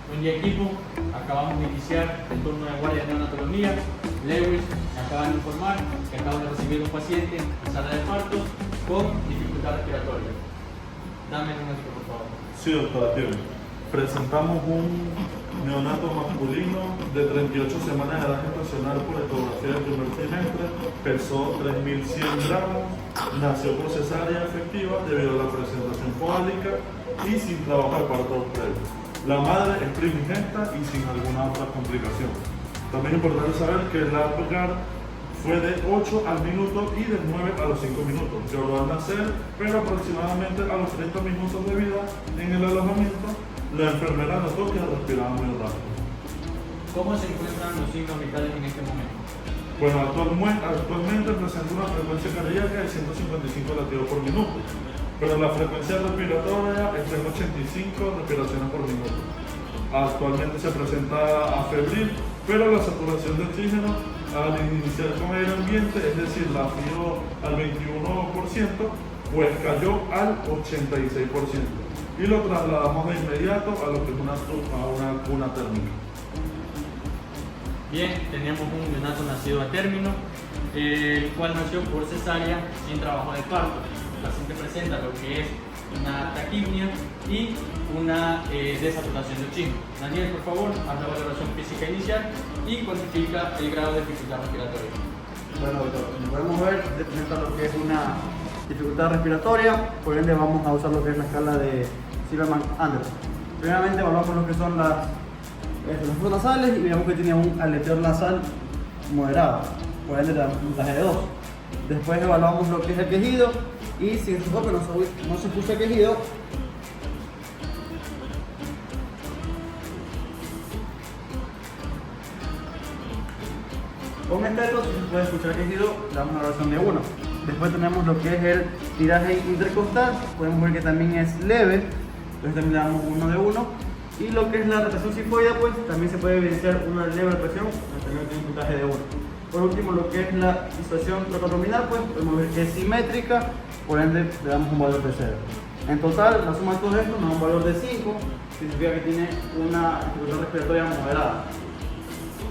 Buen día equipo, acabamos de iniciar el turno de guardia de neonatología. Lewis me acaba de informar que acaba de recibir un paciente en sala de parto con dificultad respiratoria. Dame el número, por favor. Sí, doctora, tiene. Presentamos un neonato masculino de 38 semanas de edad gestacional por ecografía del primer trimestre, pesó 3.100 gramos, nació por cesárea efectiva debido a la presentación fólica y sin trabajo de parto previo. La madre es primigesta y sin alguna otra complicación. También es importante saber que el Apgar fue de 8 al minuto y de 9 a los 5 minutos. Lloró al nacer, pero aproximadamente a los 30 minutos de vida en el alojamiento, la enfermera notó que respiraba muy rápido. ¿Cómo se encuentran los signos vitales en este momento? Bueno, actualmente presenta una frecuencia cardíaca de 155 latidos por minuto, pero la frecuencia respiratoria es de 85 respiraciones por minuto. Actualmente se presenta afebril, pero la saturación de oxígeno al iniciar con el ambiente, es decir, la fijó al 21%, pues cayó al 86%. Y lo trasladamos de inmediato a lo que es una cuna térmica. Bien, tenemos un neonato nacido a término, el cual nació por cesárea sin trabajo de parto. El paciente presenta lo que es una taquipnia y una desaturación de oxígeno. Daniel, por favor, haz la valoración física inicial y cuantifica el grado de dificultad respiratoria. Bueno, doctor, como podemos ver, presenta lo que es una dificultad respiratoria, por ende vamos a usar lo que es la escala de Silverman-Anderson. Primeramente evaluamos lo que son los fluidos nasales y vemos que tiene un aleteo nasal moderado, por ende le damos un puntaje de 2. Después evaluamos lo que es el quejido y si en su foco no se escucha quejido, con esteto, si se puede escuchar quejido, le damos una valoración de 1. Después tenemos lo que es el tiraje intercostal, podemos ver que también es leve, entonces también le damos 1 de 1. Y lo que es la rotación sifoidea, pues también se puede evidenciar una leve presión, también tiene un puntaje de 1. Por último, lo que es la situación toracoabdominal, pues podemos ver que es simétrica, por ende le damos un valor de 0. En total, la suma de todo esto nos da un valor de 5, significa que tiene una dificultad respiratoria moderada.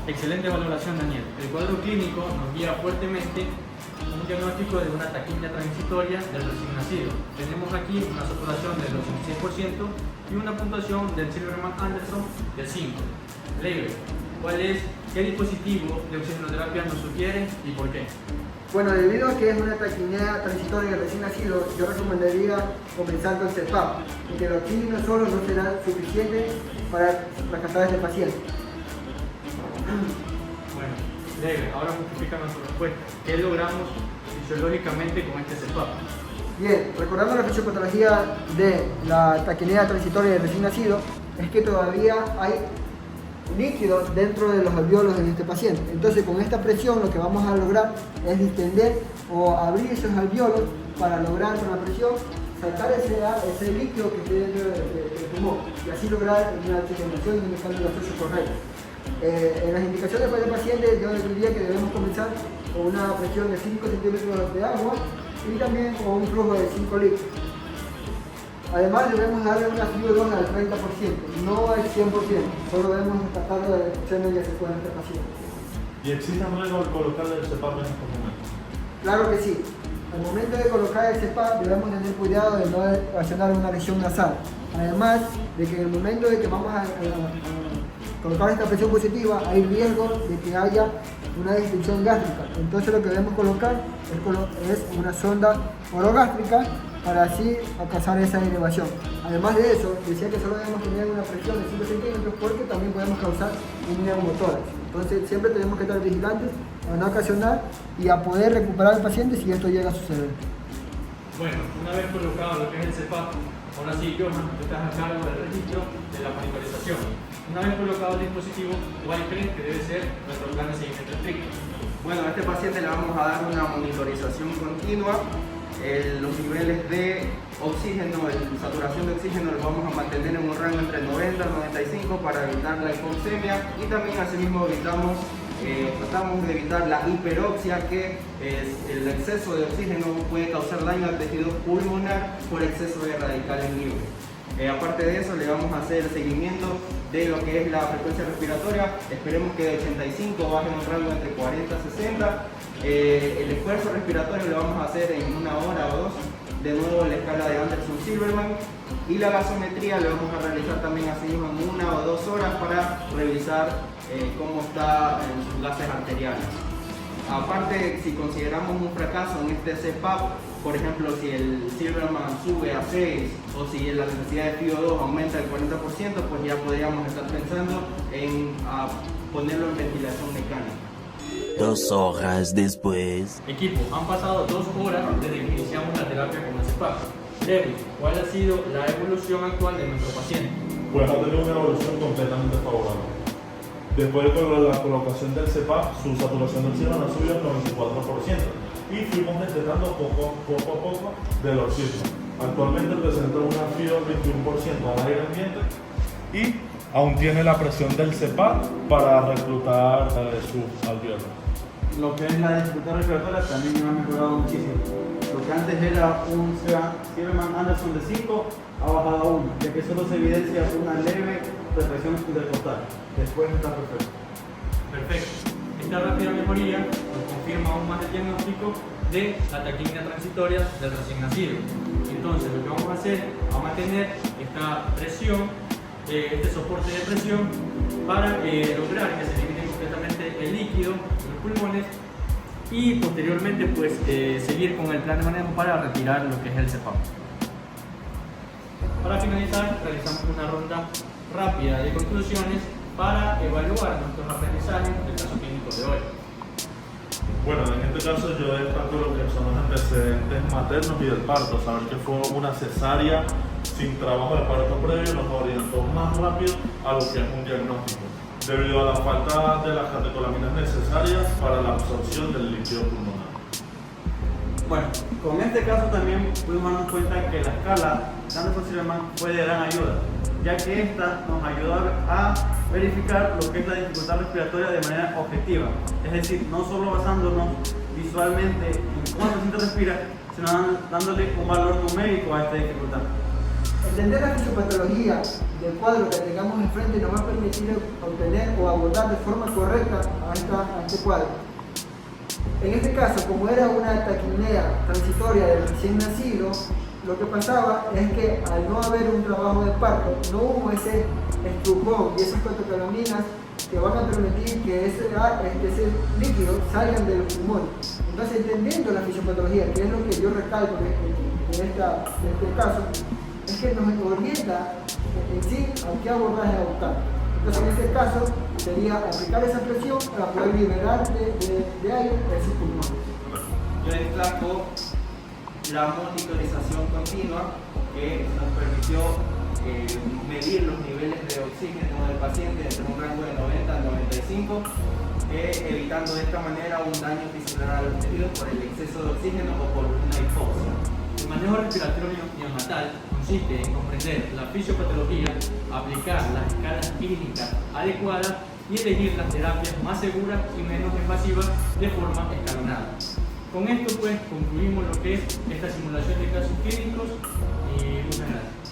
Excelente valoración, Daniel. El cuadro clínico nos guía fuertemente un diagnóstico de una taquipnia transitoria del recién nacido. Tenemos aquí una saturación del 86% y una puntuación del Silverman-Anderson de 5. Leve, ¿qué dispositivo de oxigenoterapia nos sugiere y por qué? Bueno, debido a que es una taquipnia transitoria del recién nacido, yo recomendaría comenzar con CEPAP, porque el oxígeno solo no será suficiente para rescatar a este paciente. Bueno, leve, ahora justifica nuestra respuesta. ¿Qué logramos fisiológicamente con este CEPAP? Bien, recordando la fisiopatología de la taquipnia transitoria del recién nacido, es que todavía hay líquido dentro de los alvéolos de este paciente. Entonces, con esta presión lo que vamos a lograr es distender o abrir esos alvéolos para lograr con la presión sacar ese líquido que esté dentro del pulmón y así lograr una oxigenación y un cambio gaseoso correcto. En las indicaciones para el paciente yo diría que debemos comenzar con una presión de 5 centímetros de agua y también con un flujo de 5 litros. Además debemos darle una FiO2 al 30%, no al 100%, solo debemos tratar de la infección que se puede en este paciente. ¿Y existe riesgo al colocarle el CEPAP en estos momentos? Claro que sí. Al momento de colocar el CEPAP debemos tener cuidado de no ocasionar una lesión nasal. Además de que en el momento de que vamos a colocar esta presión positiva hay riesgo de que haya una distensión gástrica. Entonces lo que debemos colocar es una sonda orogástrica para así alcanzar esa elevación. Además de eso, decía que solo debemos tener una presión de 5 centímetros porque también podemos causar un neumotórax. Entonces siempre tenemos que estar vigilantes a no ocasionar y a poder recuperar al paciente si esto llega a suceder. Bueno, una vez colocado lo que es el CEPAP, ahora sí, Johan, tú estás a cargo del registro de la monitorización. Una vez colocado el dispositivo, ¿cuál crees que debe ser nuestro plan de seguimiento estricto? Bueno, a este paciente le vamos a dar una monitorización continua. Los niveles de oxígeno, la saturación de oxígeno los vamos a mantener en un rango entre 90 y 95 para evitar la hipoxemia y también asimismo tratamos de evitar la hiperoxia, que es el exceso de oxígeno puede causar daño al tejido pulmonar por exceso de radicales libres. Aparte de eso, le vamos a hacer seguimiento de lo que es la frecuencia respiratoria. Esperemos que de 85 baje en un rango entre 40 a 60. El esfuerzo respiratorio lo vamos a hacer en 1 hora o 2, de nuevo en la escala de Anderson-Silverman. Y la gasometría lo vamos a realizar también así mismo en 1 o 2 horas para revisar cómo está en sus gases arteriales. Aparte, si consideramos un fracaso en este CPAP, por ejemplo, si el Silverman sube a 6 o si la necesidad de FiO2 aumenta el 40%, pues ya podríamos estar pensando en ponerlo en ventilación mecánica. 2 horas después. Equipo, han pasado 2 horas desde que iniciamos la terapia con el CPAP. David, ¿cuál ha sido la evolución actual de nuestro paciente? Pues ha tenido una evolución completamente favorable. Después de la colocación del CPAP, su saturación de oxígeno ha subido al 94% y fuimos detectando poco a poco del oxígeno. Actualmente presenta una FiO 21% al aire ambiente y aún tiene la presión del CPAP para reclutar sus alveolos. Lo que es la dificultad respiratoria también ha mejorado muchísimo. Lo que antes era un Silverman Anderson de 5 ha bajado a 1, ya que solo se evidencia una leve represión intercostal. Después está perfecto. Perfecto. Esta rápida mejoría nos confirma aún más el diagnóstico de la taquimia transitoria del recién nacido. Entonces, lo que vamos a hacer es mantener esta presión, este soporte de presión para lograr que se elimine completamente el líquido de los pulmones y posteriormente pues seguir con el plan de manejo para retirar lo que es el CPAP. Para finalizar, realizamos una ronda rápida de conclusiones para evaluar nuestros aprendizajes del caso clínico de hoy. Bueno, en este caso yo destaco lo que son los antecedentes maternos y del parto. Saber que fue una cesárea sin trabajo de parto previo nos orientó más rápido a lo que es un diagnóstico, debido a la falta de las catecolaminas necesarias para la absorción del líquido pulmonar. Bueno, con este caso también pudimos darnos cuenta que la escala de Anderson-Silverman fue de gran ayuda, ya que esta nos ayudó a verificar lo que es la dificultad respiratoria de manera objetiva, es decir, no solo basándonos visualmente en cómo el paciente respira, sino dándole un valor numérico a esta dificultad. Entender la fisiopatología del cuadro que tengamos enfrente nos va a permitir obtener o abordar de forma correcta a este cuadro. En este caso, como era una taquipnea transitoria del recién nacido, lo que pasaba es que al no haber un trabajo de parto, no hubo ese estrujón y esas catecolaminas que van a permitir que ese líquido salga de los pulmones. Entonces, entendiendo la fisiopatología, que es lo que yo recalco en este caso, es que nos orienta en sí a qué abordaje adoptar. Entonces, en este caso, sería aplicar esa presión para poder liberar de aire de sus pulmones. Yo destaco la monitorización continua que nos permitió medir los niveles de oxígeno del paciente entre un rango de 90 a 95, evitando de esta manera un daño tisular a los tejidos por el exceso de oxígeno o por una hipoxia. El manejo respiratorio neonatal consiste en comprender la fisiopatología, aplicar las escalas clínicas adecuadas y elegir las terapias más seguras y menos invasivas de forma escalonada. Con esto pues concluimos lo que es esta simulación de casos clínicos y muchas gracias.